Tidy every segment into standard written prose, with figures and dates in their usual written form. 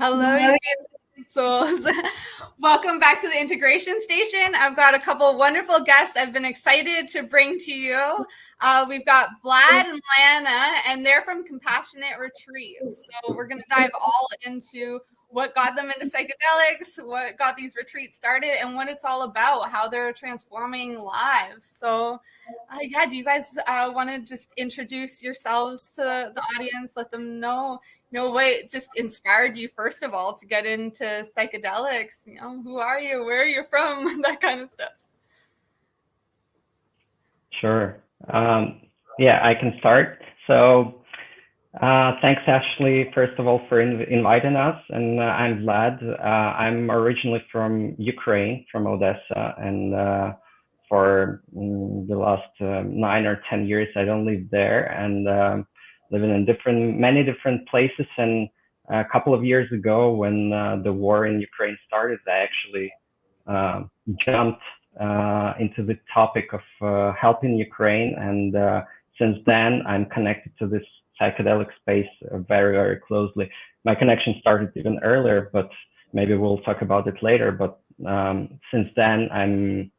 Hello, you souls. Welcome back to the Integration Station. I've got a couple of wonderful guests I've been excited to bring to you. We've got Vlad and Lena, and they're from Compassionate Retreats. So we're going to dive all into what got them into psychedelics, what got these retreats started, and what it's all about, how they're transforming lives. So yeah, do you guys want to just introduce yourselves to the audience, let them know what just inspired you, first of all, to get into psychedelics? Who are you? Where are you from? That kind of stuff. Sure. Yeah, I can start. So thanks, Ashley, first of all, for inviting us. And I'm Vlad. I'm originally from Ukraine, from Odessa. And for the last 9 or 10 years, I don't live there. And living in many different places. And a couple of years ago, when the war in Ukraine started, I actually jumped into the topic of helping Ukraine. And since then, I'm connected to this psychedelic space very, very closely. My connection started even earlier, but maybe we'll talk about it later. But since then, I'm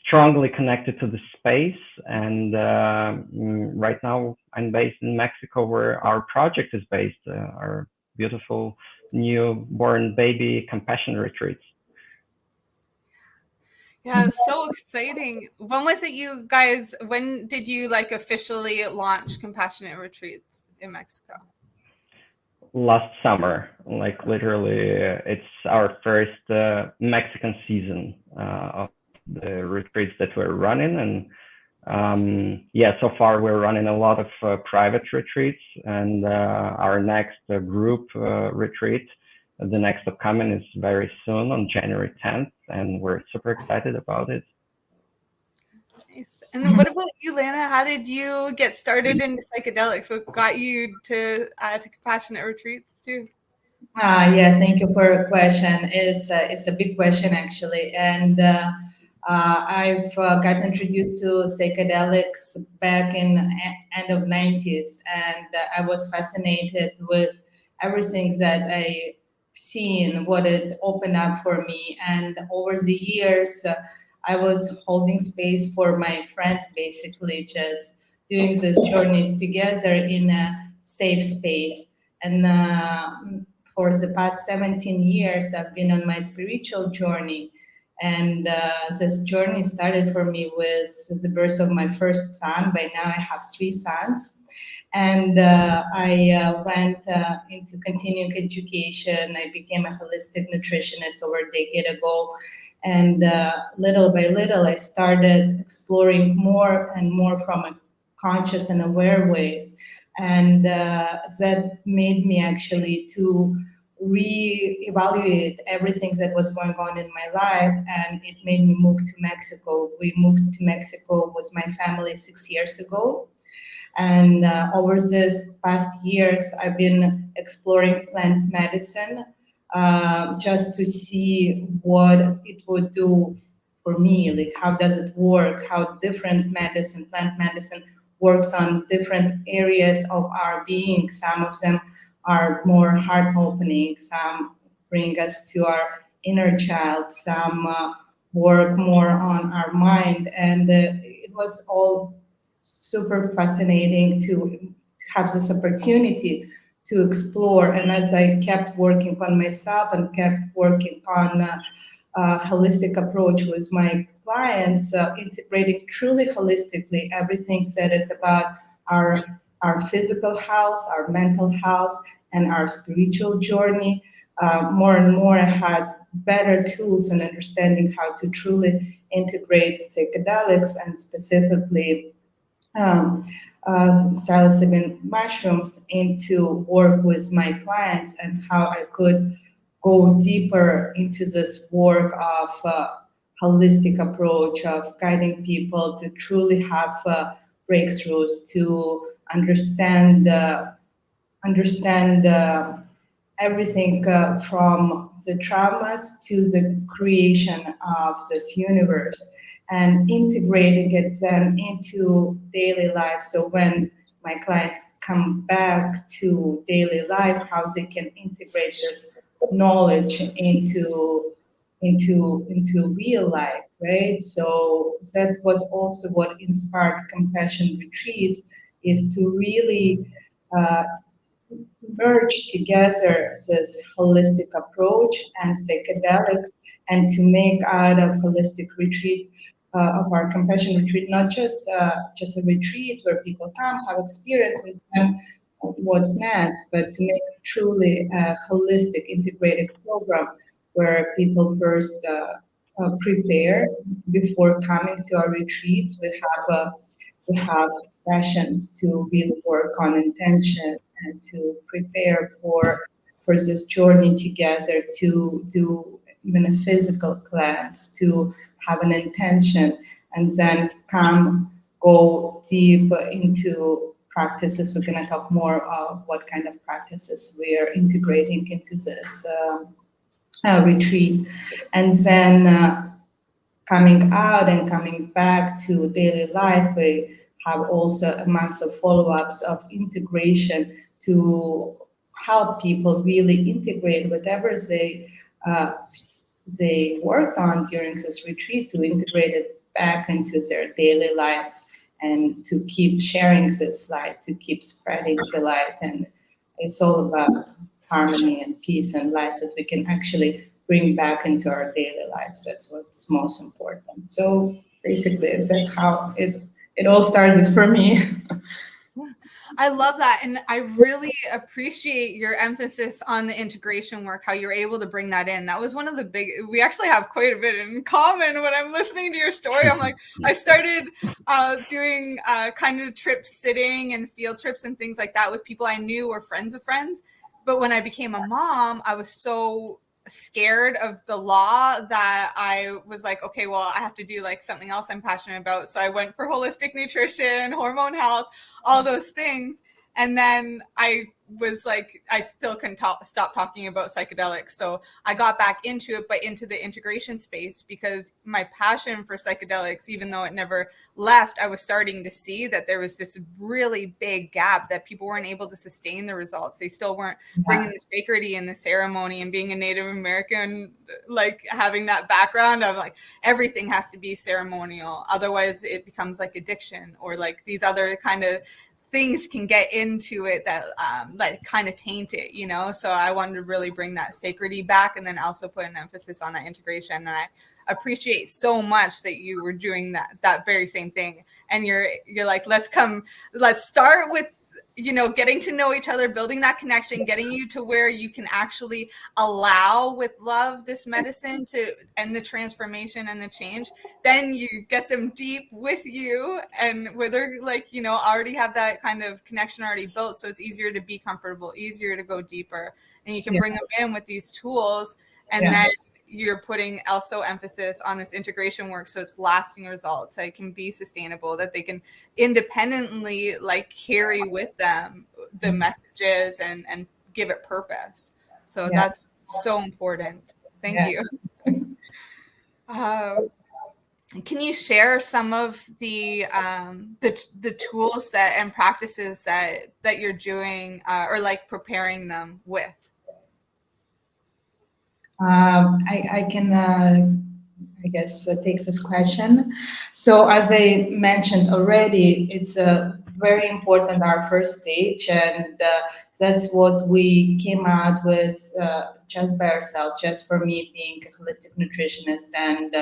strongly connected to the space, and right now I'm based in Mexico, where our project is based, our beautiful newborn baby compassion retreats. Yeah, it's so exciting. When was it you guys, when did you officially launch Compassionate Retreats in Mexico? Last summer, literally, it's our first Mexican season of the retreats that we're running. And yeah, so far we're running a lot of private retreats, and our next group retreat, the next upcoming, is very soon on January 10th, and we're super excited about it. Nice. And then what about you, Lena? How did you get started into psychedelics? What got you to Compassionate Retreats too? Yeah, thank you for your question. It's a big question, actually. And I've got introduced to psychedelics back in end of 90s, and I was fascinated with everything that I seen, what it opened up for me. And over the years, I was holding space for my friends, basically just doing these journeys together in a safe space. And for the past 17 years, I've been on my spiritual journey. And this journey started for me with the birth of my first son. By now I have 3 sons. And I went into continuing education. I became a holistic nutritionist over a decade ago. And little by little, I started exploring more and more from a conscious and aware way. And that made me actually to re-evaluate everything that was going on in my life, and it made me move to Mexico. We moved to Mexico with my family 6 years ago. And over this past years, I've been exploring plant medicine just to see what it would do for me. Like, how does it work? How different medicine, plant medicine, works on different areas of our being. Some of them are more heart-opening. Some bring us to our inner child. Some work more on our mind. And it was all super fascinating to have this opportunity to explore. And as I kept working on myself and kept working on a holistic approach with my clients, integrating truly holistically everything that is about our physical health, our mental health, and our spiritual journey. More and more, I had better tools in understanding how to truly integrate psychedelics and specifically um, psilocybin mushrooms into work with my clients, and how I could go deeper into this work of holistic approach of guiding people to truly have breakthroughs, to understand everything from the traumas to the creation of this universe, and integrating it then into daily life. So when my clients come back to daily life, how they can integrate this knowledge into real life, right? So that was also what inspired compassion retreats, is to really uh, merge together this holistic approach and psychedelics, and to make out of holistic retreat, of our compassion retreat, not just a retreat where people come, have experiences, and what's next, but to make truly a holistic integrated program where people first prepare before coming to our retreats. We have sessions to really work on intention and to prepare for this journey together, to do even a physical cleanse, to have an intention, and then go deep into practices. We're going to talk more of what kind of practices we are integrating into this retreat, and then coming out and coming back to daily life, we have also a month of follow-ups of integration to help people really integrate whatever they worked on during this retreat, to integrate it back into their daily lives, and to keep sharing this light, to keep spreading the light. And it's all about harmony and peace and light that we can actually bring back into our daily lives. That's what's most important. So basically, that's how it all started for me. I love that. And I really appreciate your emphasis on the integration work, how you're able to bring that in. That was one of the we actually have quite a bit in common. When I'm listening to your story, I'm like, I started doing kind of trip sitting and field trips and things like that with people I knew or friends of friends. But when I became a mom, I was so scared of the law that I was like, okay, well, I have to do like something else I'm passionate about. So I went for holistic nutrition, hormone health, all those things. And then I was like, I still couldn't stop talking about psychedelics. So I got back into it, but into the integration space, because my passion for psychedelics, even though it never left, I was starting to see that there was this really big gap, that people weren't able to sustain the results. They still weren't bringing the sacredity in the ceremony, and being a Native American, like having that background of like everything has to be ceremonial. Otherwise it becomes like addiction, or like these other kind of things can get into it that like kind of taint it, you know? So I wanted to really bring that sacredity back, and then also put an emphasis on that integration. And I appreciate so much that you were doing that very same thing. And you're like, let's start with, you know, getting to know each other, building that connection, getting you to where you can actually allow with love this medicine to end the transformation and the change. Then you get them deep with you, and where they're like, you know, already have that kind of connection already built. So it's easier to be comfortable, easier to go deeper, and you can bring them in with these tools. And then you're putting also emphasis on this integration work, so it's lasting results, that it can be sustainable, that they can independently like carry with them the messages and give it purpose. So that's so important. Thank you. Can you share some of the tools and practices that you're doing, or like preparing them with? I can, I guess, take this question. So as I mentioned already, it's very important, our first stage, and that's what we came out with just by ourselves, just for me being a holistic nutritionist and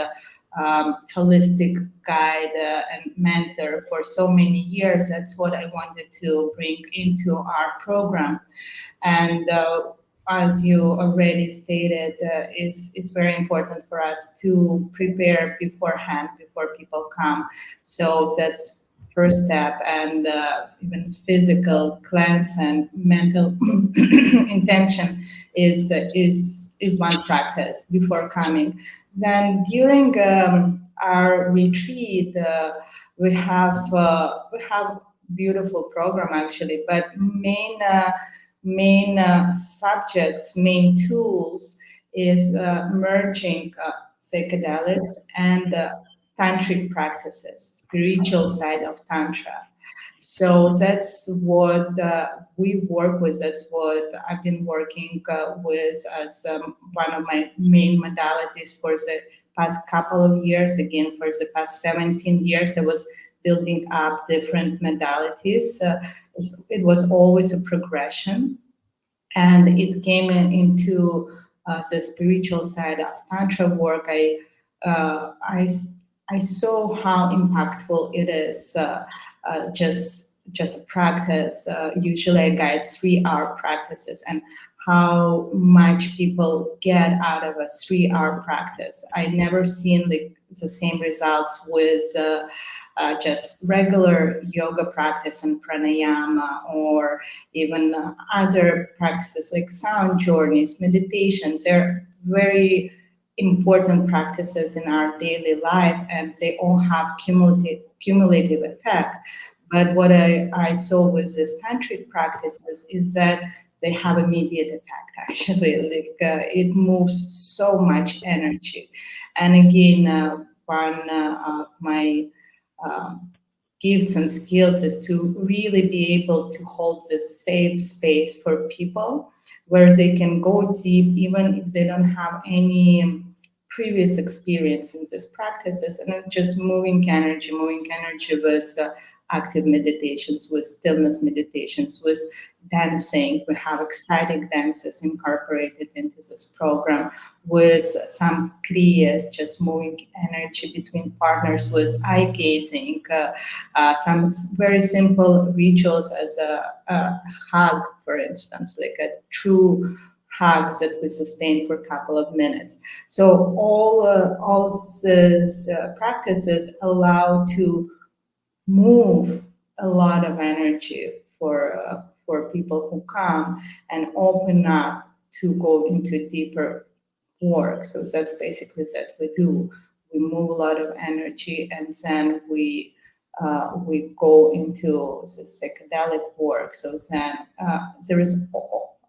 holistic guide and mentor for so many years. That's what I wanted to bring into our program. And as you already stated, is very important for us to prepare beforehand before people come. So that's first step, and even physical cleanse and mental intention is one practice before coming. Then during our retreat, we have beautiful program actually, but main subjects, main tools is merging psychedelics and tantric practices, spiritual side of tantra. So that's what we work with. That's what I've been working with as one of my main modalities for the past couple of years. Again, for the past 17 years, I was building up different modalities. It was always a progression, and it came into the spiritual side of tantra work. Uh, I I saw how impactful it is. Just a practice. Usually, I guide 3-hour practices, and how much people get out of a 3-hour practice. I never seen the same results with just regular yoga practice and pranayama, or even other practices like sound journeys, meditations. They're very important practices in our daily life, and they all have cumulative effect. But what I saw with these tantric practices is that they have immediate effect. Actually, it moves so much energy. And again, one of my um, gifts and skills is to really be able to hold this safe space for people where they can go deep, even if they don't have any previous experience in these practices, and then just moving energy with active meditations, with stillness meditations, with dancing. We have ecstatic dances incorporated into this program, with some kriyas, just moving energy between partners, with eye gazing, some very simple rituals as a hug, for instance, like a true hug that we sustain for a couple of minutes. So all these practices allow to move a lot of energy for people who come and open up to go into deeper work. So that's basically that we do. We move a lot of energy, and then we go into the psychedelic work. So then there is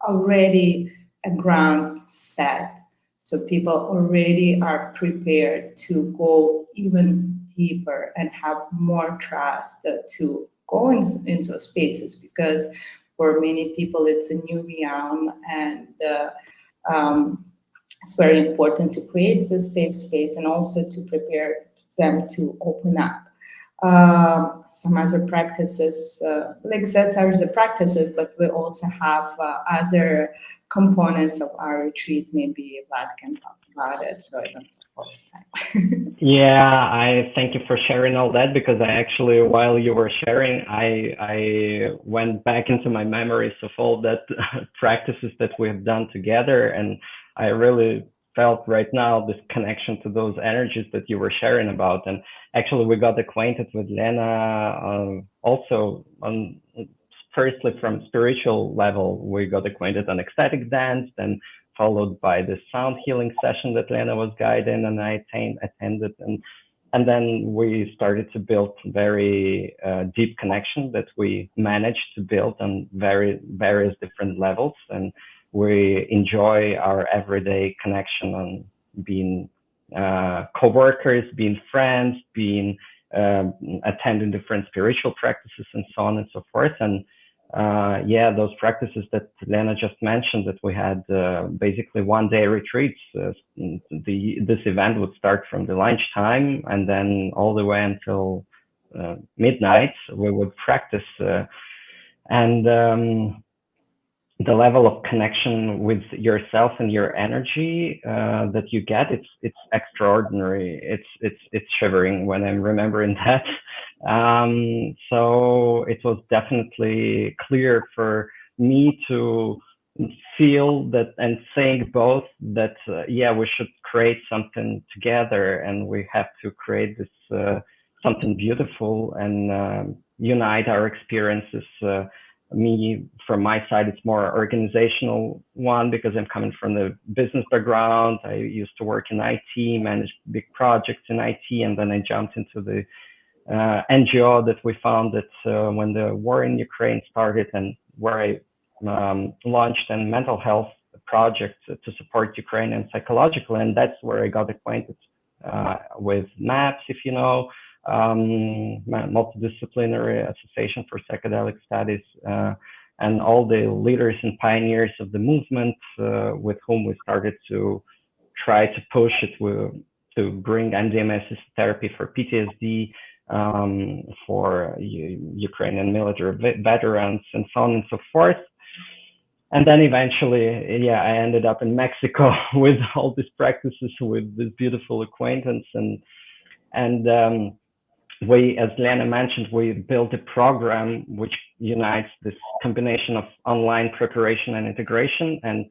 already a ground set. So people already are prepared to go even deeper and have more trust to go into spaces, because for many people it's a new realm, and it's very important to create this safe space and also to prepare them to open up. Some other practices, like that are the practices, but we also have other components of our retreat. Maybe Vlad can talk about it, so I don't waste time. Yeah, I thank you for sharing all that, because I actually, while you were sharing, I went back into my memories of all that practices that we have done together, and I really felt right now this connection to those energies that you were sharing about. And actually, we got acquainted with Lena also on, firstly from spiritual level. We got acquainted on ecstatic dance, then followed by the sound healing session that Lena was guiding and I attended, and then we started to build very deep connection that we managed to build on various different levels, and we enjoy our everyday connection on being co-workers, being friends, being attending different spiritual practices and so on and so forth. And yeah, those practices that Lena just mentioned, that we had basically one-day retreats. This event would start from the lunchtime, and then all the way until midnight we would practice. And the level of connection with yourself and your energy that you get, it's extraordinary. It's shivering when I'm remembering that. So it was definitely clear for me to feel that and saying both that yeah, we should create something together, and we have to create this something beautiful and unite our experiences. Me, from my side, it's more organizational one because I'm coming from the business background. I used to work in IT, manage big projects in IT, and then I jumped into the NGO that we founded when the war in Ukraine started, and where I launched a mental health project to support Ukrainians psychologically, and that's where I got acquainted with MAPS, if you know, Multidisciplinary Association for Psychedelic Studies, and all the leaders and pioneers of the movement with whom we started to try to push it to bring MDMA assisted therapy for PTSD, for Ukrainian military veterans, and so on and so forth. And then eventually, yeah, I ended up in Mexico with all these practices, with this beautiful acquaintance, and we, as Lena mentioned, we built a program which unites this combination of online preparation and integration and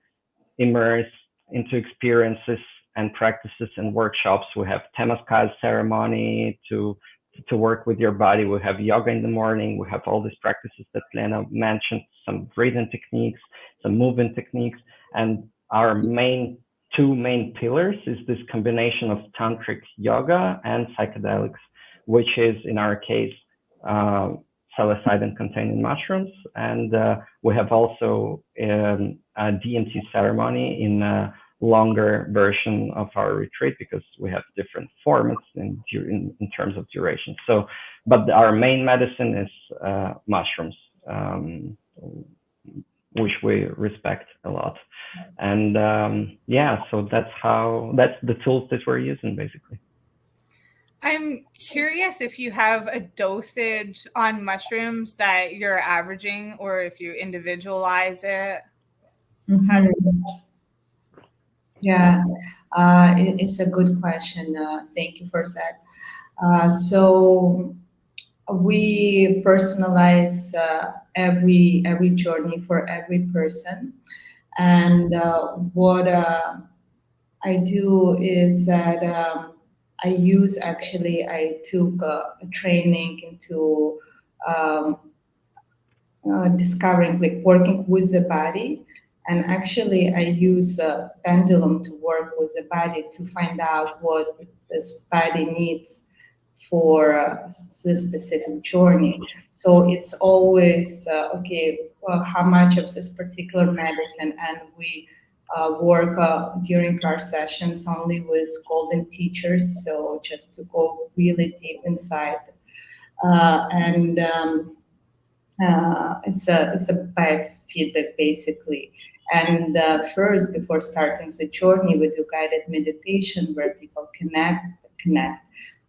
immerse into experiences and practices and workshops. We have Temazcal ceremony to work with your body. We have yoga in the morning. We have all these practices that Lena mentioned, some breathing techniques, some movement techniques. And our two main pillars is this combination of Tantric yoga and psychedelics, which is, in our case, psilocybin containing mushrooms. And we have also a DMT ceremony in a longer version of our retreat, because we have different formats in terms of duration. So, but our main medicine is mushrooms, which we respect a lot. And yeah, so that's the tools that we're using, basically. I'm curious if you have a dosage on mushrooms that you're averaging, or if you individualize it. Mm-hmm. Yeah, it's a good question. Thank you for that. So we personalize every journey for every person, and what I do is that I took a training into discovering, like, working with the body. And actually, I use a pendulum to work with the body to find out what this body needs for this specific journey. So it's always, how much of this particular medicine, and we work during our sessions only with golden teachers, so just to go really deep inside. It's a biofeedback, basically. And first, before starting the journey, we do guided meditation where people connect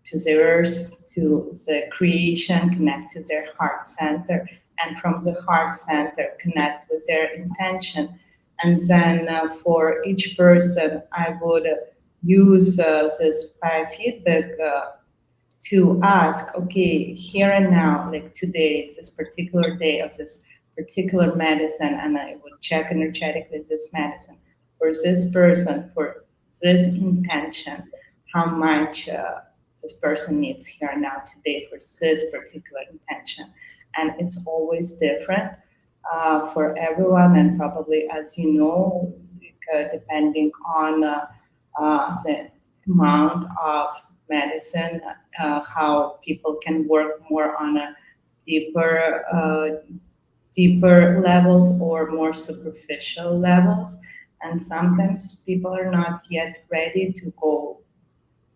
to the earth, to the creation, connect to their heart center, and from the heart center, connect with their intention. And then for each person, I would use this biofeedback to ask, okay, here and now, like today, it's this particular day of this particular medicine, and I would check energetically this medicine for this person, for this intention, how much this person needs here and now today for this particular intention. And it's always different for everyone, and probably, as you know, depending on the amount of medicine, how people can work more on a deeper levels or more superficial levels. And sometimes people are not yet ready to go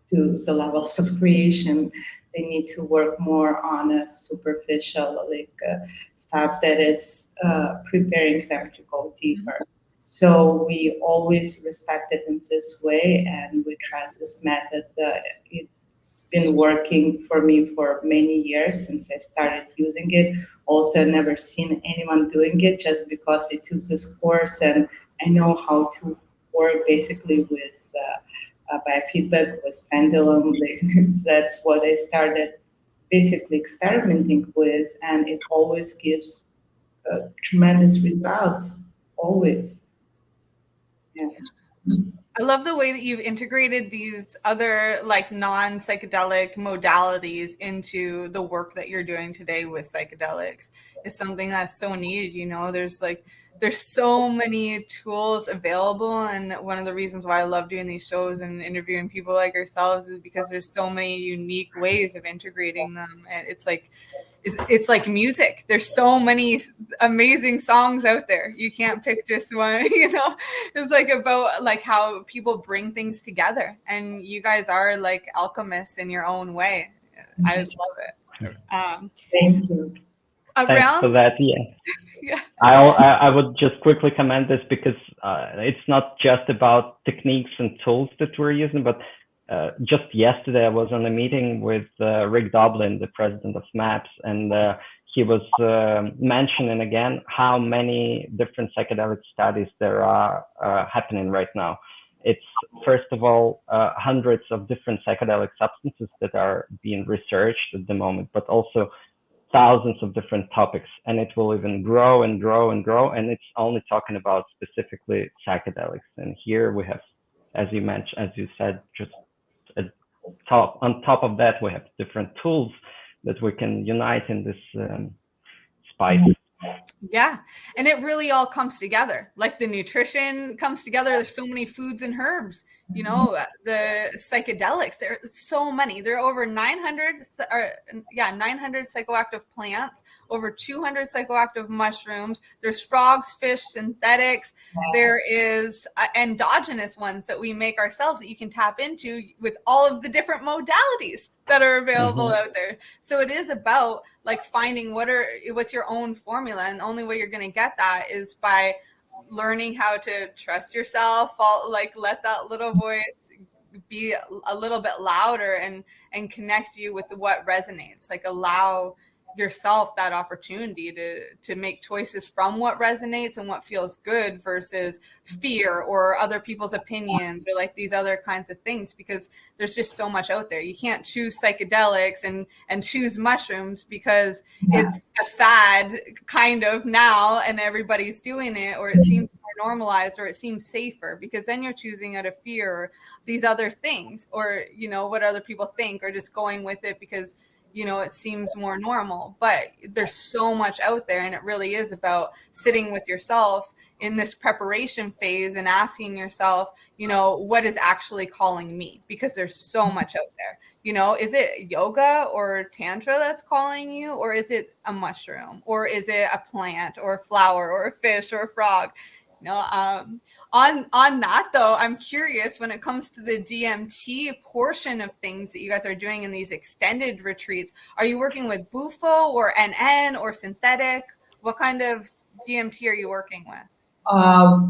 to the levels of creation. They need to work more on a superficial, stuff that is preparing them to go deeper. So we always respect it in this way, and we trust this method. It it's been working for me for many years since I started using it. Also, never seen anyone doing it just because I took this course and I know how to work basically with biofeedback, with pendulum. That's what I started basically experimenting with, and it always gives tremendous results, always. Yes. I love the way that you've integrated these other like non-psychedelic modalities into the work that you're doing today with psychedelics. It's something that's so needed, you know. There's so many tools available, and one of the reasons why I love doing these shows and interviewing people like ourselves is because there's so many unique ways of integrating them, and it's like music. There's so many amazing songs out there. You can't pick just one, you know. It's like about like how people bring things together, and you guys are like alchemists in your own way. I love it. Thank you. Thanks for that. Yeah. Yeah. I would just quickly comment this because it's not just about techniques and tools that we're using, but just yesterday I was on a meeting with Rick Doblin, the president of MAPS, and he was mentioning again how many different psychedelic studies there are happening right now. It's first of all hundreds of different psychedelic substances that are being researched at the moment, but also thousands of different topics, and it will even grow and grow and grow. And it's only talking about specifically psychedelics. And here we have, as you mentioned, as you said, just on top of that, we have different tools that we can unite in this spice. Yeah. And it really all comes together. Like the nutrition comes together. There's so many foods and herbs, you know, the psychedelics, there are so many. There are over 900 psychoactive plants, over 200 psychoactive mushrooms. There's frogs, fish, synthetics. There is endogenous ones that we make ourselves that you can tap into with all of the different modalities that are available out there. So it is about like finding what's your own formula, and the only way you're going to get that is by learning how to trust yourself, let that little voice be a little bit louder and connect you with what resonates. Like allow yourself that opportunity to make choices from what resonates and what feels good versus fear or other people's opinions or like these other kinds of things, because there's just so much out there. You can't choose psychedelics and choose mushrooms because it's a fad kind of now and everybody's doing it, or it seems more normalized, or it seems safer, because then you're choosing out of fear or these other things, or you know what other people think, or just going with it because you know, it seems more normal. But there's so much out there, and it really is about sitting with yourself in this preparation phase and asking yourself, you know, what is actually calling me? Because there's so much out there. You know, is it yoga or tantra that's calling you, or is it a mushroom, or is it a plant or a flower or a fish or a frog? You know, on that though, I'm curious when it comes to the DMT portion of things that you guys are doing in these extended retreats. Are you working with Bufo or NN or synthetic? What kind of DMT are you working with?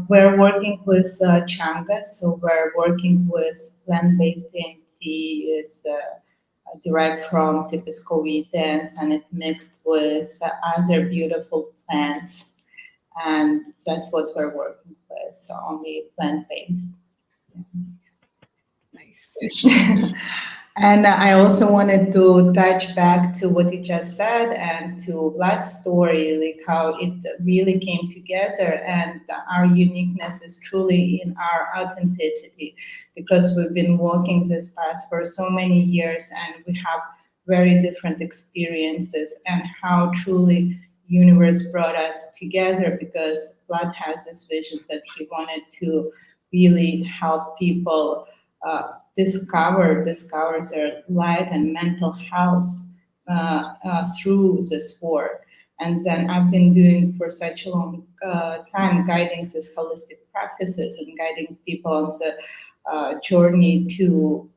We're working with Changa, so we're working with plant-based DMT. Is derived from Typiscovitans, and it mixed with other beautiful plants, and that's what we're working with. So only plant-based. Nice. And I also wanted to touch back to what you just said and to Vlad's story, like how it really came together, and our uniqueness is truly in our authenticity, because we've been walking this path for so many years and we have very different experiences, and how truly universe brought us together, because Vlad has this vision that he wanted to really help people discover their light and mental health through this work. And then I've been doing for such a long time, guiding these holistic practices and guiding people on the journey to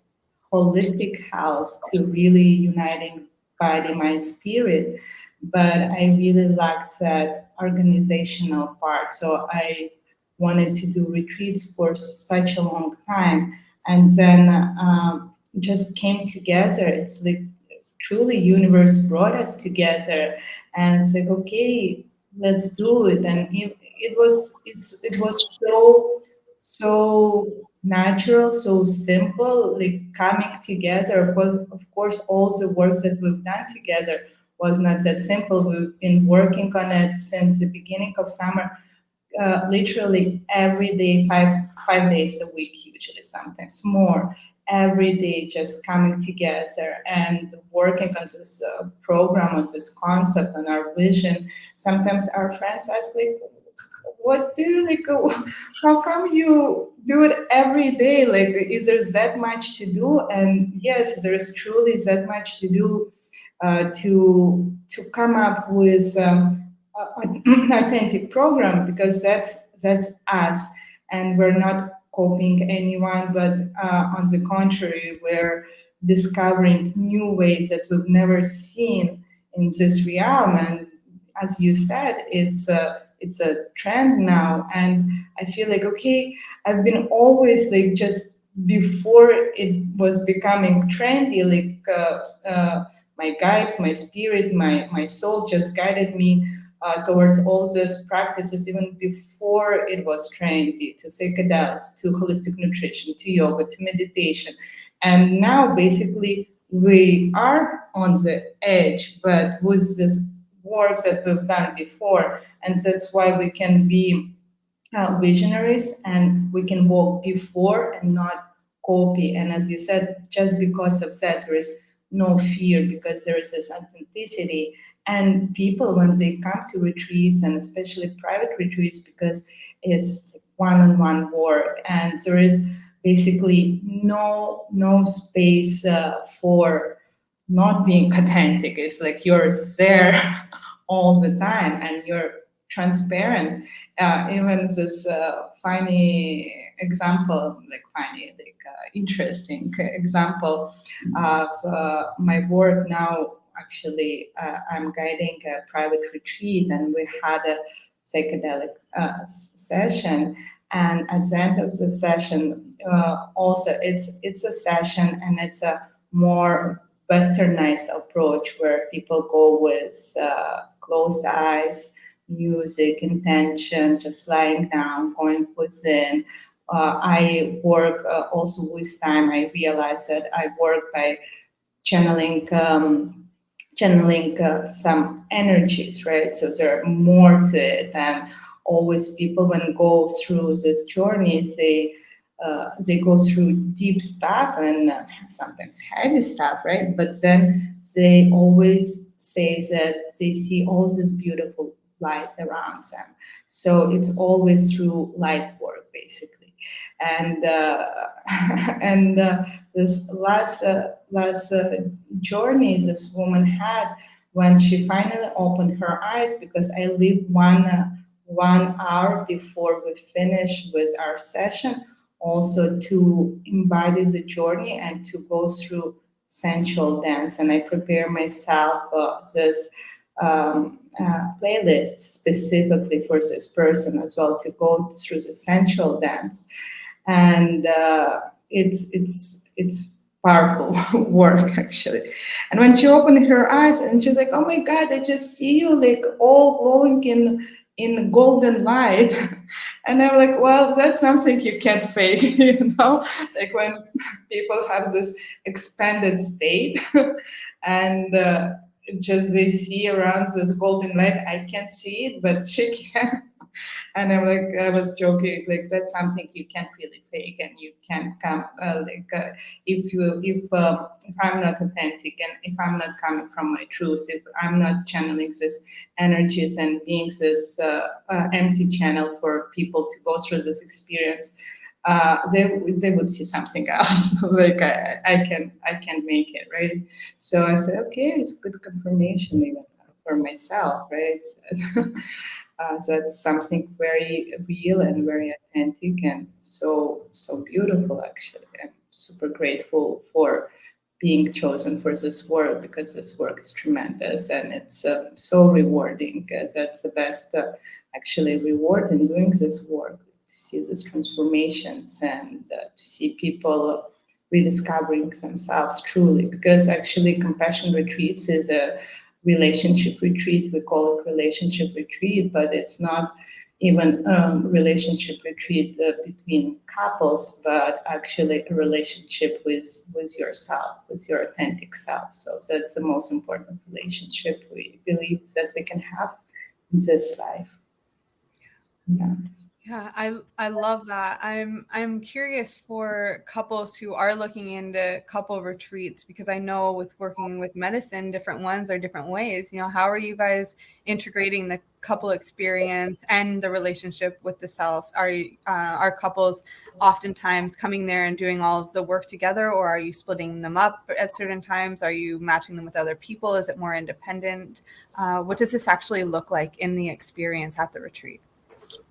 holistic health, to really uniting body, mind, spirit. But I really lacked that organizational part. So I wanted to do retreats for such a long time. And then just came together. It's like truly universe brought us together, and it's like, okay, let's do it. And it was so natural, so simple, like coming together. Of course, all the works that we've done together was not that simple. We've been working on it since the beginning of summer, literally every day, five days a week, usually sometimes more. Every day, just coming together and working on this program, on this concept, on our vision. Sometimes our friends ask, like, what do you like? How come you do it every day? Like, is there that much to do? And yes, there is truly that much to do, to come up with an authentic program, because that's us, and we're not copying anyone, but on the contrary, we're discovering new ways that we've never seen in this realm. And as you said, it's a trend now, and I feel like, okay, I've been always like, just before it was becoming trendy, like my guides, my spirit, my soul just guided me towards all these practices even before it was trendy, to psychedelics, to holistic nutrition, to yoga, to meditation. And now basically we are on the edge, but with this work that we've done before, and that's why we can be visionaries, and we can walk before and not copy. And as you said, just because of that, there is no fear, because there is this authenticity. And people, when they come to retreats, and especially private retreats, because it's one-on-one work, and there is basically no space for not being authentic. It's like you're there all the time, and you're transparent. Even this funny example, like funny, like interesting example of my work now. Actually, I'm guiding a private retreat, and we had a psychedelic session. And at the end of the session, also it's a session, and it's a more westernized approach, where people go with closed eyes, music, intention, just lying down, going within. I work also with time. I realize that I work by channeling some energies, right? So there are more to it, and always people, when go through these journeys, they go through deep stuff, and sometimes heavy stuff, right? But then they always say that they see all this beautiful light around them. So it's always through light work, basically. And and this last journey this woman had, when she finally opened her eyes, because I leave 1 hour before we finish with our session, also to embody the journey and to go through sensual dance. And I prepare myself this playlist specifically for this person as well, to go through the sensual dance. And it's powerful work, actually. And when she opened her eyes, and she's like, "Oh my God, I just see you like all glowing in golden light." And I'm like, well, that's something you can't fake, like when people have this expanded state, and just they see around this golden light. I can't see it, but she can. And I'm like, I was joking, like that's something you can't really fake, and you can't come if I'm not authentic, and if I'm not coming from my truth, if I'm not channeling this energies and being this empty channel for people to go through this experience, they would see something else. Like I can make it, right? So I said, okay, it's good confirmation even for myself, right? That's something very real and very authentic, and so beautiful. Actually, I'm super grateful for being chosen for this work, because this work is tremendous, and it's so rewarding. That's the best actually reward in doing this work, to see these transformations, and to see people rediscovering themselves truly. Because actually, compassion retreats is a relationship retreat. We call it relationship retreat, but it's not even relationship retreat between couples, but actually a relationship with yourself, with your authentic self. So that's the most important relationship we believe that we can have in this life. Yeah. Yeah, I love that. I'm curious for couples who are looking into couple retreats, because I know with working with medicine, different ones are different ways. You know, how are you guys integrating the couple experience and the relationship with the self? Are couples oftentimes coming there and doing all of the work together, or are you splitting them up at certain times? Are you matching them with other people? Is it more independent? What does this actually look like in the experience at the retreat?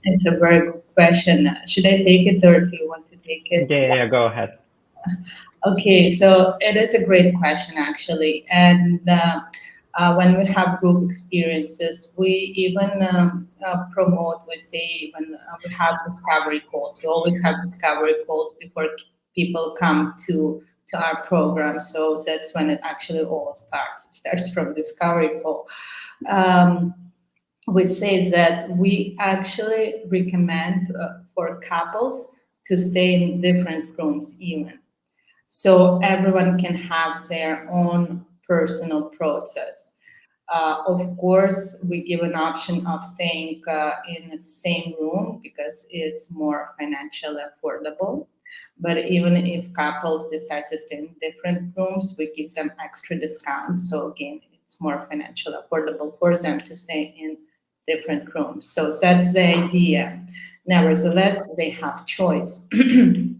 It's a very good question. Should I take it or do you want to take it? Yeah, go ahead. Okay, so it is a great question actually. And when we have group experiences, we even promote, we say, when we have discovery calls, we always have discovery calls before people come to our program. So that's when it actually all starts. It starts from discovery call. We say that we actually recommend for couples to stay in different rooms even. So everyone can have their own personal process. Of course, we give an option of staying in the same room because it's more financially affordable. But even if couples decide to stay in different rooms, we give them extra discount. So again, it's more financially affordable for them to stay in different rooms. So that's the idea. Nevertheless, they have choice. And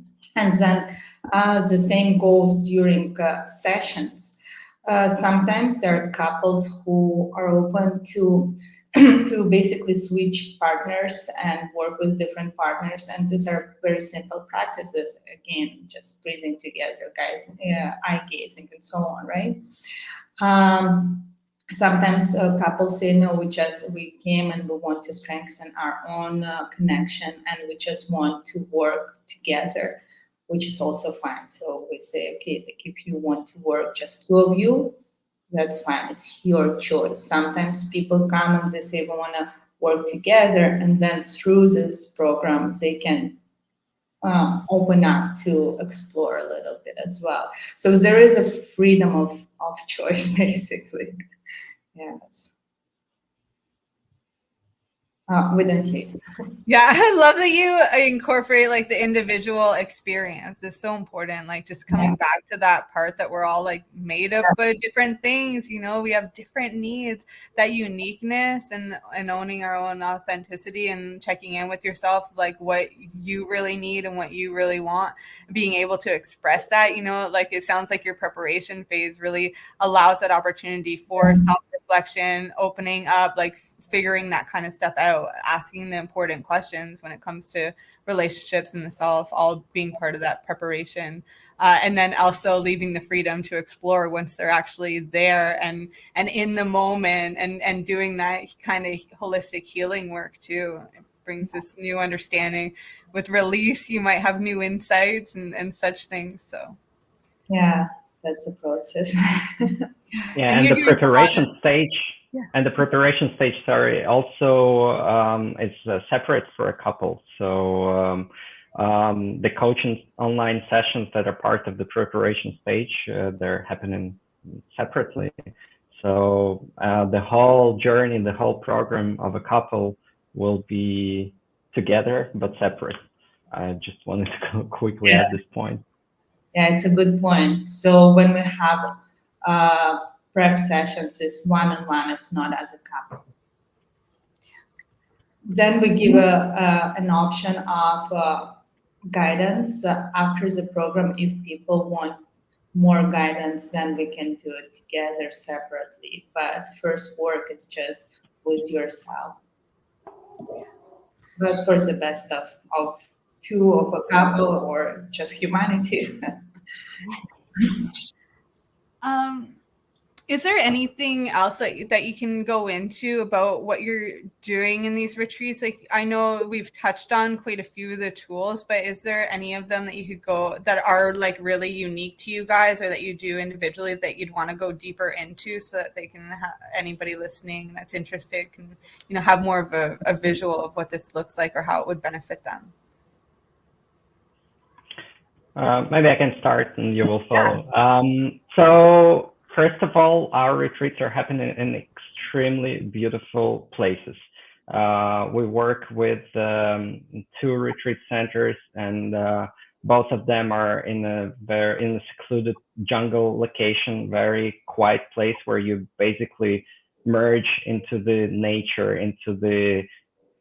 then the same goes during sessions. Sometimes there are couples who are open to to basically switch partners and work with different partners. And these are very simple practices. Again, just breathing together, guys, eye gazing, and so on, right? Sometimes couples say, no, we came and we want to strengthen our own connection and we just want to work together, which is also fine. So we say, okay, like if you want to work just two of you, that's fine. It's your choice. Sometimes people come and they say we want to work together, and then through this program they can open up to explore a little bit as well. So there is a freedom of choice, basically. Yes. Within faith. Yeah, I love that you incorporate like the individual experience is so important. Like just coming back to that part that we're all like made up of different things, you know, we have different needs, that uniqueness and owning our own authenticity and checking in with yourself, like what you really need and what you really want, being able to express that, you know, like it sounds like your preparation phase really allows that opportunity for self-reflection, opening up, like figuring that kind of stuff out, asking the important questions when it comes to relationships and the self, all being part of that preparation. And then also leaving the freedom to explore once they're actually there and in the moment and doing that kind of holistic healing work too. It brings this new understanding. With release, you might have new insights and such things. So yeah, that's a process. Yeah, and and you're the doing preparation stage, Yeah. and the preparation stage, sorry, also is separate for a couple. So the coaching online sessions that are part of the preparation stage, they're happening separately. So the whole journey, the whole program of a couple will be together but separate. I just wanted to quickly add this point. Yeah, it's a good point. So when we have prep sessions, it's one-on-one, it's not as a couple. Then we give an option of guidance after the program. If people want more guidance, then we can do it together separately. But first work is just with yourself. But for the best of two of a couple or just humanity. Is there anything else that you can go into about what you're doing in these retreats? Like, I know we've touched on quite a few of the tools, but is there any of them that you could go that are like really unique to you guys, or that you do individually that you'd want to go deeper into, so that they can anybody listening that's interested can, you know, have more of a visual of what this looks like or how it would benefit them? Maybe I can start and you will follow. So first of all, our retreats are happening in extremely beautiful places. We work with 2 retreat centers, and both of them are in a secluded jungle location, very quiet place where you basically merge into the nature, into the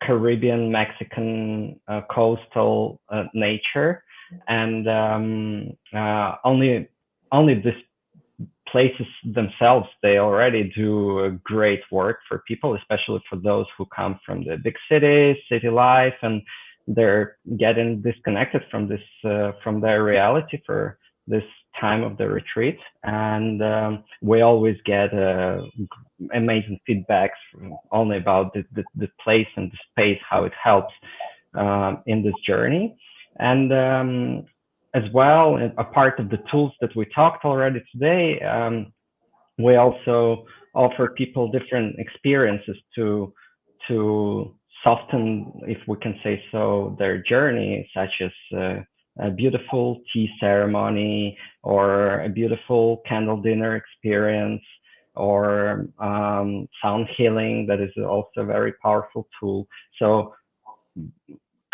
Caribbean, Mexican coastal nature. And only these places themselves, they already do great work for people, especially for those who come from the big cities, city life, and they're getting disconnected from this from their reality for this time of the retreat. And we always get amazing feedbacks only about the place and the space, how it helps in this journey. And as well, a part of the tools that we talked already today, we also offer people different experiences to soften, if we can say so, their journey, such as a beautiful tea ceremony or a beautiful candle dinner experience, or sound healing, that is also a very powerful tool. So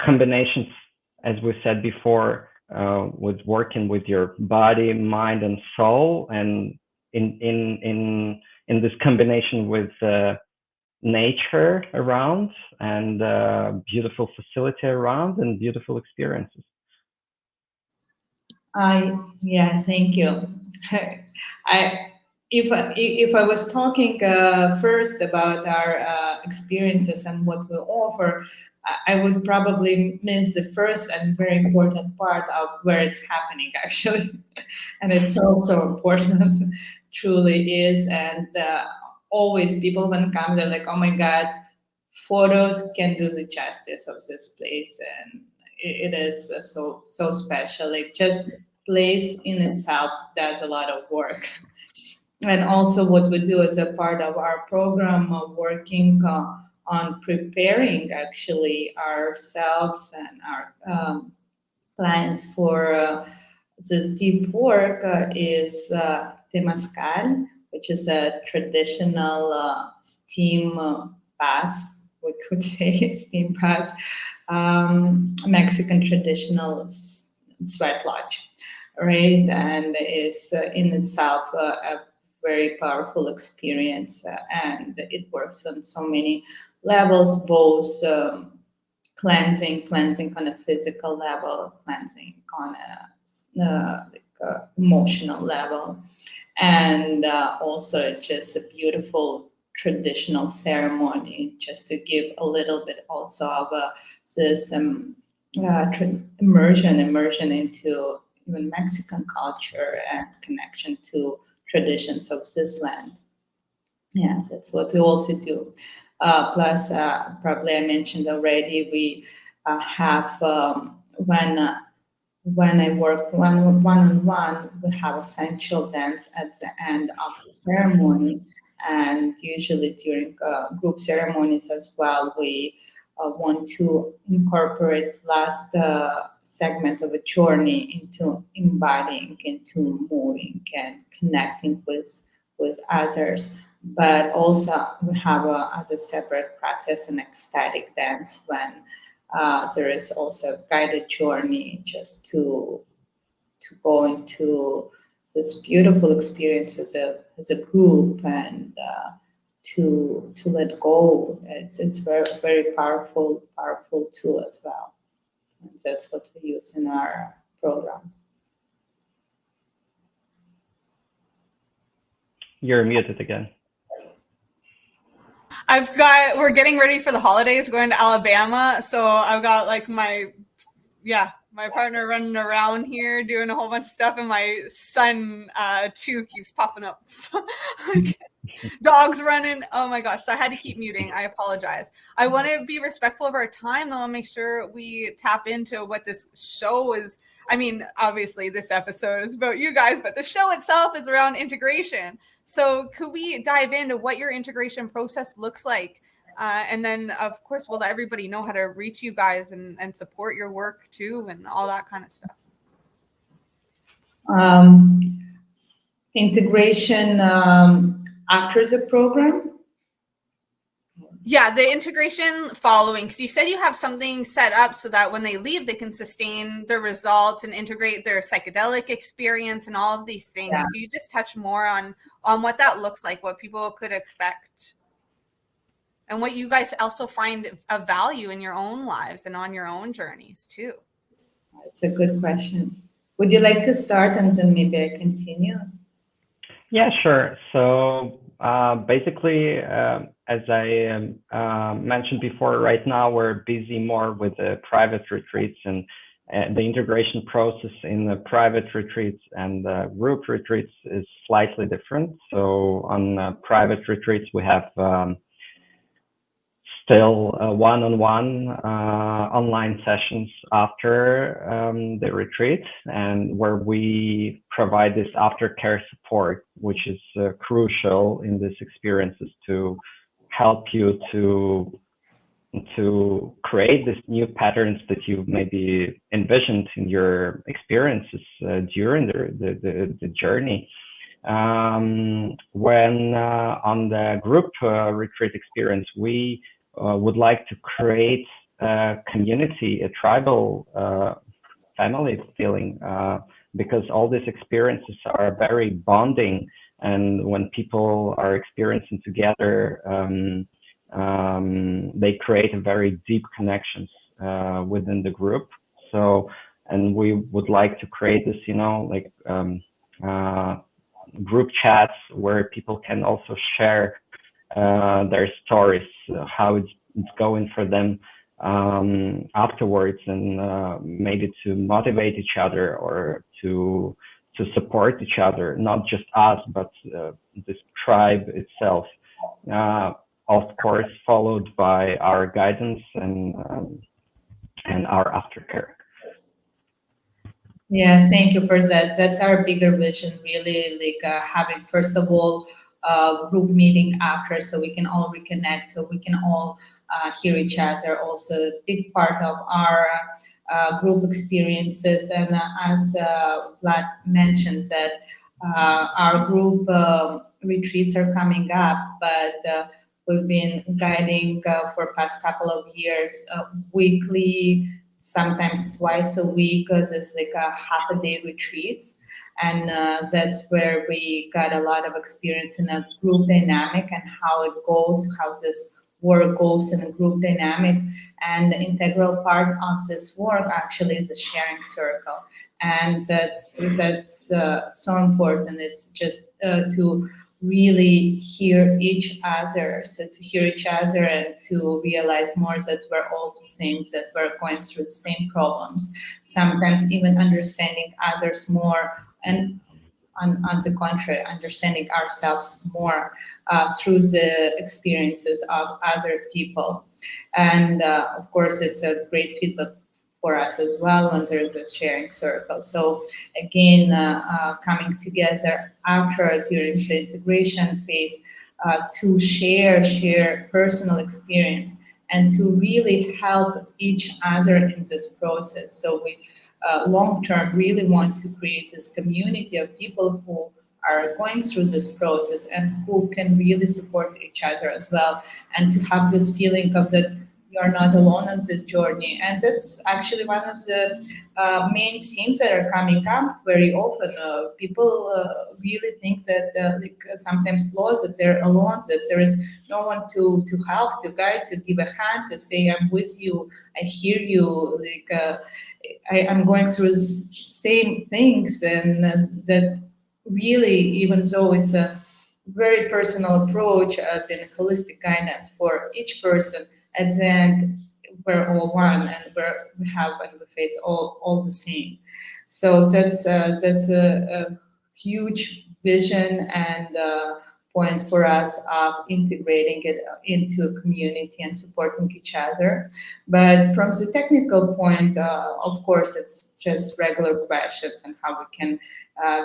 combinations, as we said before, with working with your body, mind, and soul, and in this combination with nature around, and beautiful facility around, and beautiful experiences. Yeah, thank you. If I was talking first about our experiences and what we offer, I would probably miss the first and very important part of where it's happening, actually. And it's also important, truly is. And always people when come, they're like, oh my God, photos can do the justice of this place. And it is so special. It just place in itself does a lot of work. And also what we do as a part of our program of working on preparing actually ourselves and our clients for this deep work is temazcal, which is a traditional steam bath, we could say steam bath, Mexican traditional sweat lodge, right? And is in itself a very powerful experience, and it works on so many levels, both cleansing on a physical level, cleansing on a emotional level, and also just a beautiful traditional ceremony, just to give a little bit also of this immersion into even Mexican culture and connection to traditions of this land. Yes, that's what we also do. Plus, probably I mentioned already, we have when I work one-on-one, we have a sensual dance at the end of the ceremony, and usually during group ceremonies as well, we want to incorporate last segment of a journey into embodying, into moving and connecting with others. But also we have as a separate practice an ecstatic dance when there is also a guided journey just to go into this beautiful experience as a group, and to let go. It's very very powerful tool as well. And that's what we use in our program. You're muted again. We're getting ready for the holidays, going to Alabama. So I've got like my partner running around here doing a whole bunch of stuff, and my son too keeps popping up. So, like, dogs running. Oh my gosh. So I had to keep muting. I apologize. I want to be respectful of our time. I want to make sure we tap into what this show is. I mean, obviously this episode is about you guys, but the show itself is around integration. So could we dive into what your integration process looks like? And then, of course, we'll let everybody know how to reach you guys and support your work too, and all that kind of stuff. Integration after the program? Yeah, the integration following, because you said you have something set up so that when they leave, they can sustain their results and integrate their psychedelic experience and all of these things. Yeah. Can you just touch more on what that looks like, what people could expect, and what you guys also find of value in your own lives and on your own journeys too? That's a good question. Would you like to start and then maybe I continue? Yeah, sure. So basically, as I mentioned before, right now we're busy more with the private retreats, and the integration process in the private retreats and group retreats is slightly different. So on private retreats, we have still one-on-one online sessions after the retreat, and where we provide this aftercare support, which is crucial in these experiences to help you to create these new patterns that you maybe envisioned in your experiences during the journey. When on the group retreat experience, we would like to create a community, a tribal family feeling, because all these experiences are very bonding, and when people are experiencing together, they create a very deep connections within the group. So, and we would like to create this, like group chats where people can also share their stories, how it's going for them afterwards, and maybe to motivate each other or to support each other, not just us, but this tribe itself. Of course, followed by our guidance and our aftercare. Yeah, thank you for that. That's our bigger vision, really, like having, first of all, group meeting after, so we can all reconnect, so we can all hear each other. Also, a big part of our group experiences, and as Vlad mentioned, that our group retreats are coming up, but we've been guiding for past couple of years, weekly, sometimes twice a week, because it's like a half-a-day retreats. And that's where we got a lot of experience in a group dynamic and how it goes, how this work goes in a group dynamic. And the integral part of this work actually is a sharing circle. And that's so important. It's just to really hear each other. So to hear each other and to realize more that we're all the same, that we're going through the same problems. Sometimes even understanding others more, and on the contrary, understanding ourselves more through the experiences of other people. And of course, it's a great feedback for us as well when there's a sharing circle. So again, coming together after, during the integration phase, to share personal experience and to really help each other in this process. So we long-term really want to create this community of people who are going through this process and who can really support each other as well, and to have this feeling of that you're not alone on this journey. And that's actually one of the main themes that are coming up very often. People really think that like sometimes lost, that they're alone, that there is no one to help, to guide, to give a hand, to say, I'm with you, I hear you, like I'm going through the same things. And that really, even though it's a very personal approach as in holistic guidance for each person, at the end, we're all one, and we have and we face all the same. So that's a huge vision and point for us of integrating it into a community and supporting each other. But from the technical point, of course, it's just regular questions and how we can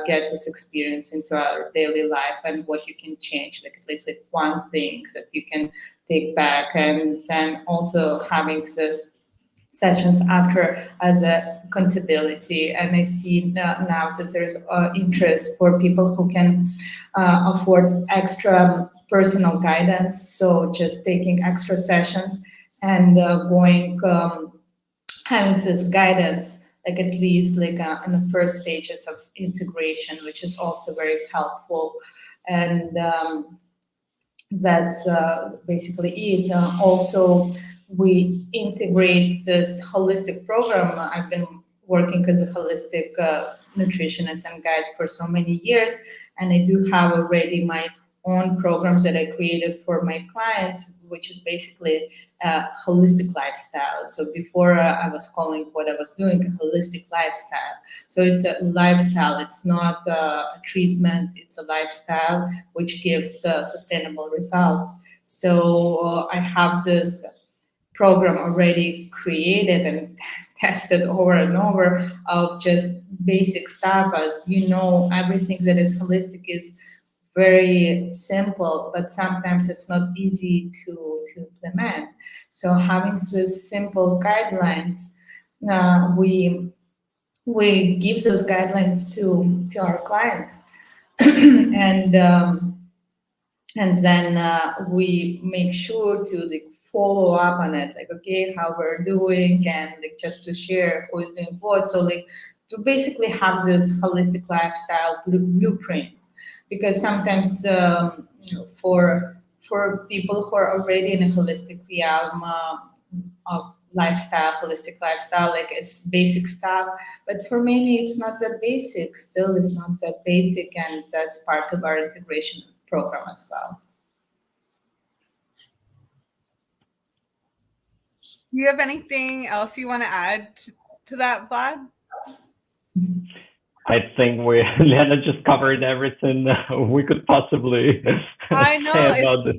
get this experience into our daily life and what you can change, like at least like one thing that you can take back, and then also having this sessions after as a accountability. And I see now that there's interest for people who can afford extra personal guidance, so just taking extra sessions and going having this guidance, like at least like in the first stages of integration, which is also very helpful. And that's basically it. Also, we integrate this holistic program. I've been working as a holistic nutritionist and guide for so many years, and I do have already my own programs that I created for my clients, which is basically a holistic lifestyle. So before I was calling what I was doing a holistic lifestyle. So it's a lifestyle. It's not a treatment. It's a lifestyle which gives sustainable results. So I have this program already created and tested over and over of just basic stuff. As you know, everything that is holistic is very simple, but sometimes it's not easy to implement. So having these simple guidelines, we give those guidelines to our clients, and then we make sure to like follow up on it, like okay, how we're doing, and like just to share who is doing what. So like to basically have this holistic lifestyle blueprint, because sometimes for people who are already in a holistic realm of lifestyle, holistic lifestyle, like it's basic stuff. But for many, it's not that basic. Still, it's not that basic, and that's part of our integration program as well. Do you have anything else you want to add to that, Vlad? I think Lena just covered everything we could possibly I know, say about this.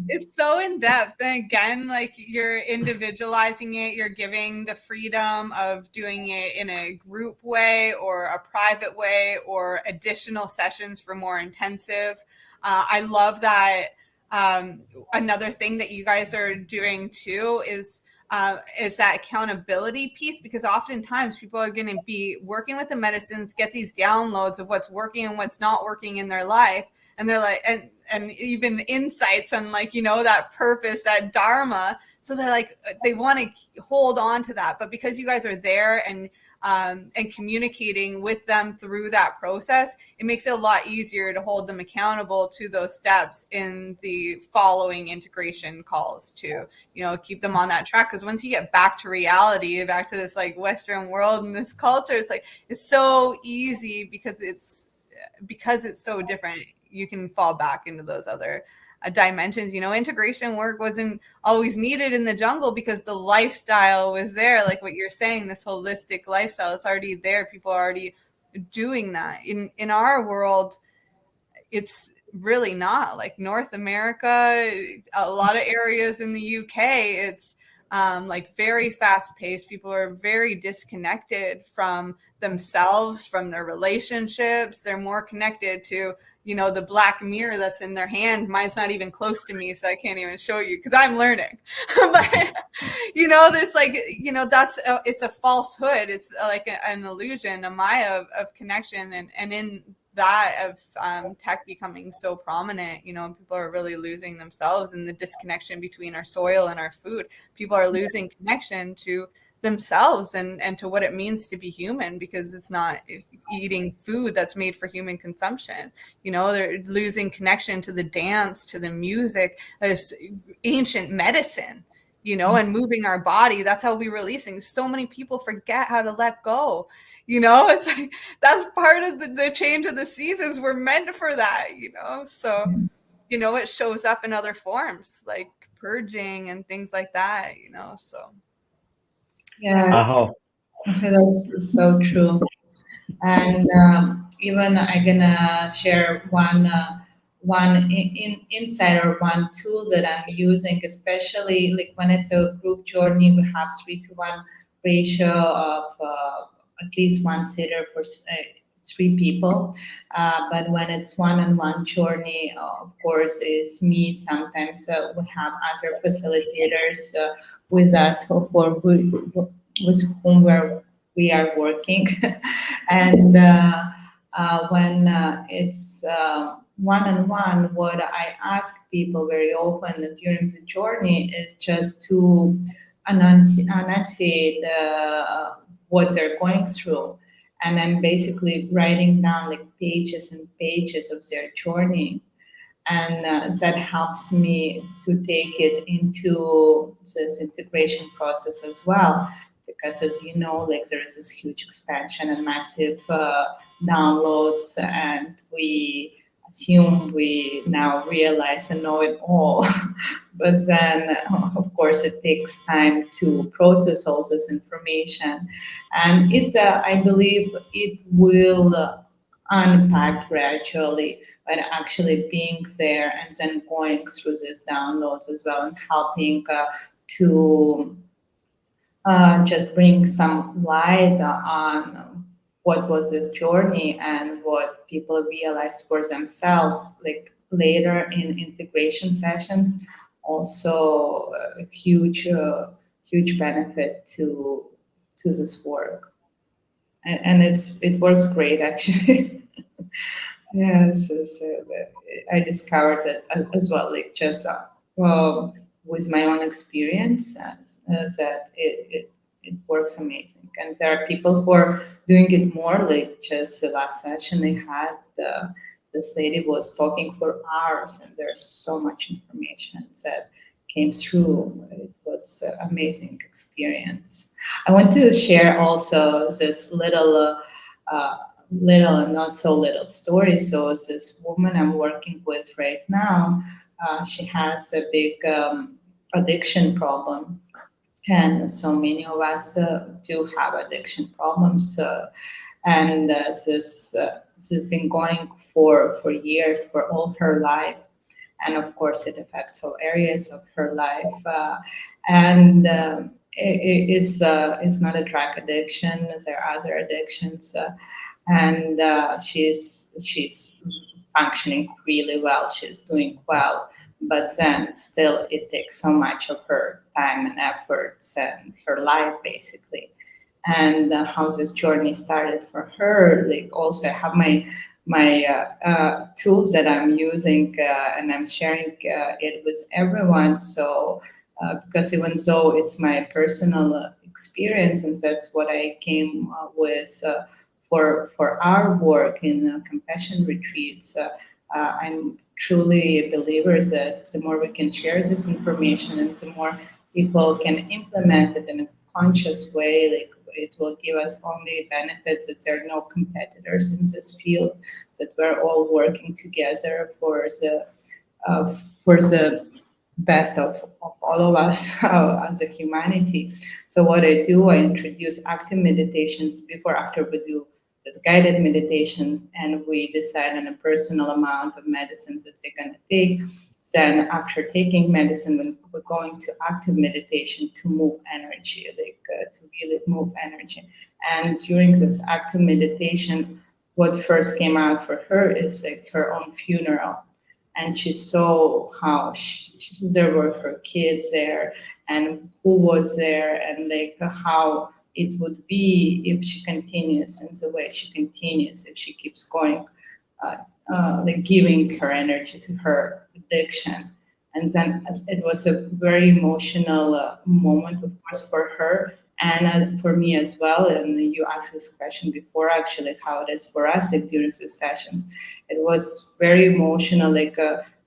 It's so in depth. And again, like you're individualizing it, you're giving the freedom of doing it in a group way or a private way or additional sessions for more intensive. I love that. Another thing that you guys are doing too is that accountability piece, because oftentimes people are going to be working with the medicines, get these downloads of what's working and what's not working in their life. And they're like, and even insights on like, that purpose, that dharma. So they're like, they want to hold on to that. But because you guys are there and communicating with them through that process, it makes it a lot easier to hold them accountable to those steps in the following integration calls to, keep them on that track. Because once you get back to reality, back to this like Western world and this culture, it's so easy because it's so different. You can fall back into those other dimensions. Integration work wasn't always needed in the jungle because the lifestyle was there. Like what you're saying, this holistic lifestyle is already there. People are already doing that. In our world, it's really not. Like North America, a lot of areas in the UK, it's like very fast paced. People are very disconnected from themselves, from their relationships. They're more connected to, the black mirror that's in their hand. Mine's not even close to me, so I can't even show you because I'm learning. But, there's like, it's a falsehood. It's like an illusion, a maya of connection. And in that of tech becoming so prominent, people are really losing themselves in the disconnection between our soil and our food. People are losing connection to themselves and to what it means to be human, because it's not eating food that's made for human consumption. They're losing connection to the dance, to the music, this ancient medicine, and moving our body. That's how we release things. So many people forget how to let go. It's like that's part of the change of the seasons. We're meant for that, so you know, it shows up in other forms like purging and things like that, you know, so. Yes, that's so true. And even I'm gonna share one insight or one tool that I'm using, especially like when it's a group journey, we have 3-to-1 ratio of at least one sitter for 3 people. But when it's one-on-one journey, of course, it's me. Sometimes we have other facilitators with us with whom we are working. And when it's one-on-one, what I ask people very often during the journey is just to enunciate what they're going through. And I'm basically writing down like pages and pages of their journey. And that helps me to take it into this integration process as well, because as you know, like there is this huge expansion and massive downloads, and we assume we now realize and know it all. But then of course it takes time to process all this information, and it I believe it will unpack gradually, but actually being there and then going through these downloads as well, and helping to just bring some light on what was this journey and what people realized for themselves, like later in integration sessions. Also, a huge benefit to this work, and it works great actually. Yes, I discovered it as well, like just with my own experience, that it works amazing. And there are people who are doing it more, like just the last session I had, this lady was talking for hours, and there's so much information that came through. It was an amazing experience. I want to share also this little and not so little story. So this woman I'm working with right now, she has a big addiction problem, and so many of us do have addiction problems, and this has been going for years, for all her life, and of course it affects all areas of her life, and it's not a drug addiction. There are other addictions. And she's functioning really well. She's doing well, but then still it takes so much of her time and efforts and her life basically. And how this journey started for her, like also I have my tools that I'm using, and I'm sharing it with everyone. So because even though it's my personal experience, and that's what I came with. For our work in compassion retreats, I'm truly a believer that the more we can share this information and the more people can implement it in a conscious way, like it will give us only benefits, that there are no competitors in this field, that we're all working together for the best of all of us as a humanity. So what I do, I introduce active meditations before, after we do this guided meditation, and we decide on a personal amount of medicines that they're going to take. Then after taking medicine, we're going to active meditation to move energy, like to really move energy. And during this active meditation, what first came out for her is like her own funeral. And she saw how there were her kids there, and who was there, and like how it would be if she continues in the way she continues, if she keeps going, like giving her energy to her addiction. And then it was a very emotional moment, of course, for her and for me as well. And you asked this question before, actually, how it is for us, like during these sessions. It was very emotional, like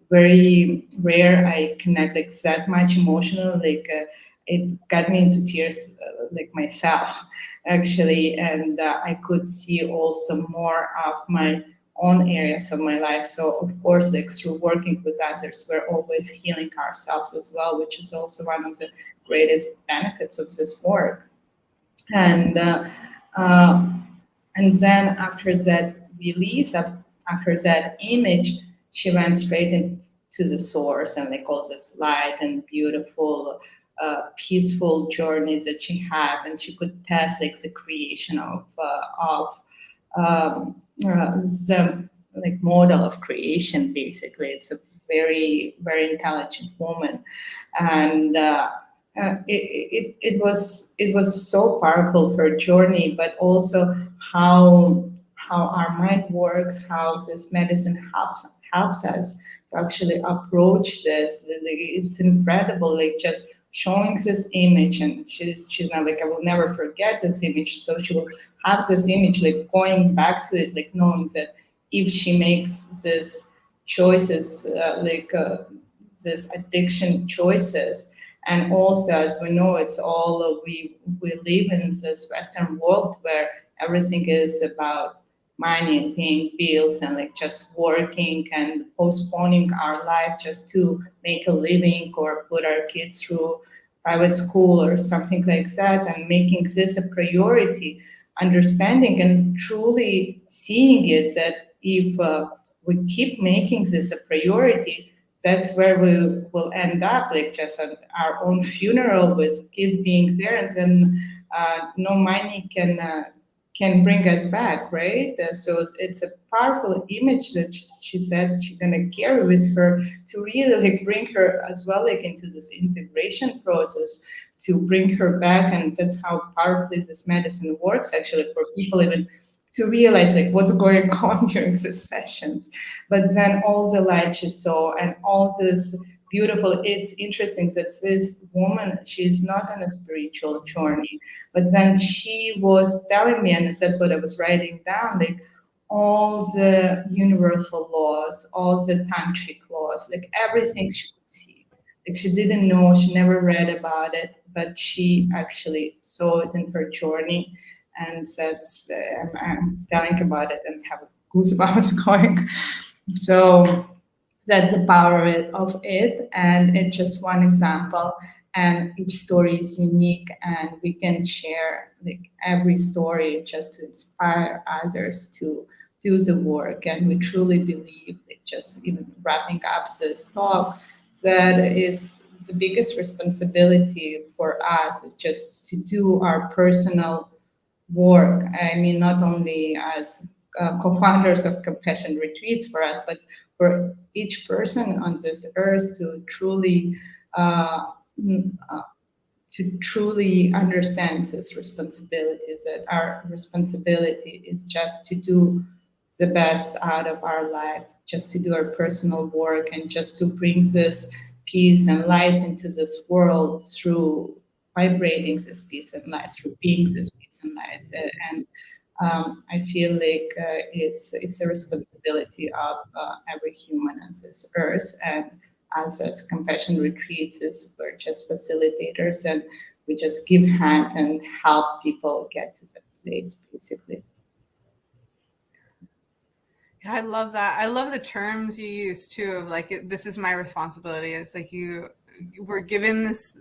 very rare I connect like that much emotional, like it got me into tears, like myself, actually. And I could see also more of my own areas of my life. So of course, like through working with others, we're always healing ourselves as well, which is also one of the greatest benefits of this work. And uh, and then after that release, after that image, she went straight into the source and like all this light and beautiful, peaceful journeys that she had, and she could test like the creation of the like model of creation. Basically, it's a very intelligent woman, and it was so powerful, her journey, but also how our mind works, how this medicine helps us to actually approach this. It's incredible, like just showing this image, and she's not like, I will never forget this image. So she will have this image, like going back to it, like knowing that if she makes this choices, this addiction choices, and also, as we know, it's all we live in this Western world where everything is about money and paying bills and like just working and postponing our life just to make a living or put our kids through private school or something like that, and making this a priority, understanding and truly seeing it that if we keep making this a priority, that's where we will end up, like just at our own funeral with kids being there, and then no money can bring us back, right? So it's a powerful image that she said she's gonna carry with her to really like bring her as well like into this integration process, to bring her back, and that's how powerfully this medicine works actually for people even to realize like what's going on during these sessions. But then all the light she saw and all this beautiful, it's interesting that this woman, she's not on a spiritual journey, but then she was telling me, and that's what I was writing down, like all the universal laws, all the tantric laws, like everything she could see. Like she didn't know, she never read about it, but she actually saw it in her journey. And that's I'm telling about it and have goosebumps going. So that's the power of it, and it's just one example. And each story is unique, and we can share like every story just to inspire others to do the work. And we truly believe, like just even wrapping up this talk, that is the biggest responsibility for us is just to do our personal work. I mean, not only as co-founders of Compassion Retreats for us, but for each person on this earth to truly uh, to truly understand this responsibility, that our responsibility is just to do the best out of our life, just to do our personal work, and just to bring this peace and light into this world through vibrating this peace and light, through being this peace and light. And I feel like it's a responsibility of every human on this earth. And us as Compassion Retreats, we're just facilitators, and we just give hand and help people get to that place, basically. Yeah, I love that. I love the terms you use too of like, this is my responsibility. It's like you were given this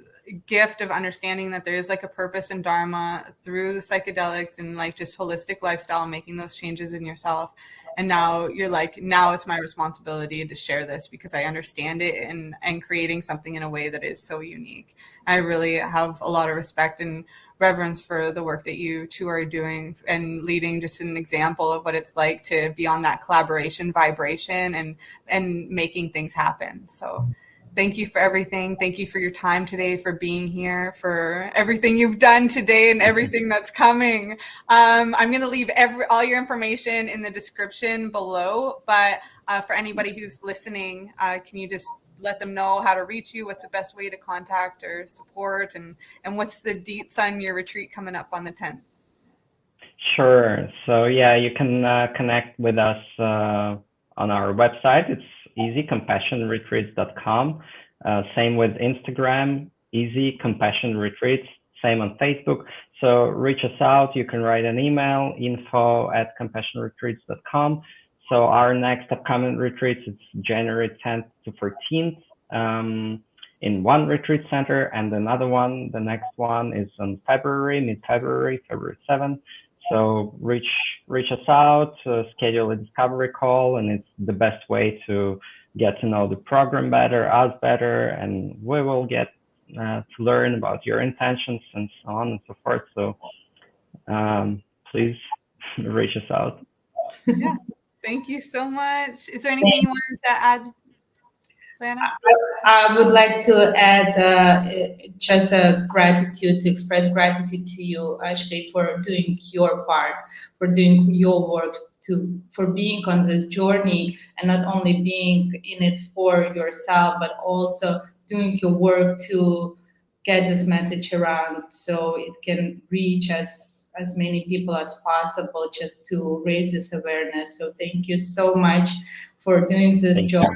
gift of understanding that there is like a purpose and dharma through the psychedelics and like just holistic lifestyle, making those changes in yourself. And now you're like, now it's my responsibility to share this because I understand it, and creating something in a way that is so unique. I really have a lot of respect and reverence for the work that you two are doing and leading just an example of what it's like to be on that collaboration vibration and making things happen. So thank you for everything. Thank you for your time today, for being here, for everything you've done today and everything that's coming. I'm going to leave all your information in the description below, but for anybody who's listening, can you just let them know how to reach you? What's the best way to contact or support? And what's the deets on your retreat coming up on the 10th? Sure. So yeah, you can connect with us on our website. It's easy, compassionretreats.com. Same with Instagram, easy compassion retreats. Same on Facebook. So reach us out. You can write an email, info@compassionretreats.com. So our next upcoming retreats, it's January 10th to 14th in one retreat center, and another one, the next one is on mid-February, February 7th. So reach us out, schedule a discovery call, and it's the best way to get to know the program better, us better, and we will get to learn about your intentions and so on and so forth. So please reach us out. Yeah, thank you so much. Is there anything you wanted to add, Lena? I would like to add just a gratitude, to express gratitude to you, Ashley, for doing your part, for doing your work, for being on this journey, and not only being in it for yourself, but also doing your work to get this message around so it can reach as many people as possible, just to raise this awareness. So thank you so much for doing this job.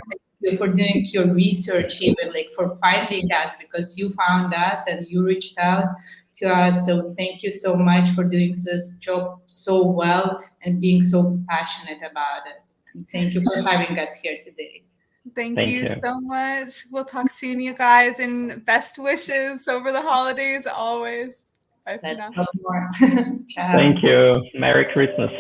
Thank you for doing your research, even like for finding us, because you found us and you reached out to us. So thank you so much for doing this job so well and being so passionate about it. And thank you for having us here today. Thank you so much. We'll talk soon, you guys, and best wishes over the holidays always. Bye for now. Let's talk more. Thank you. Merry Christmas.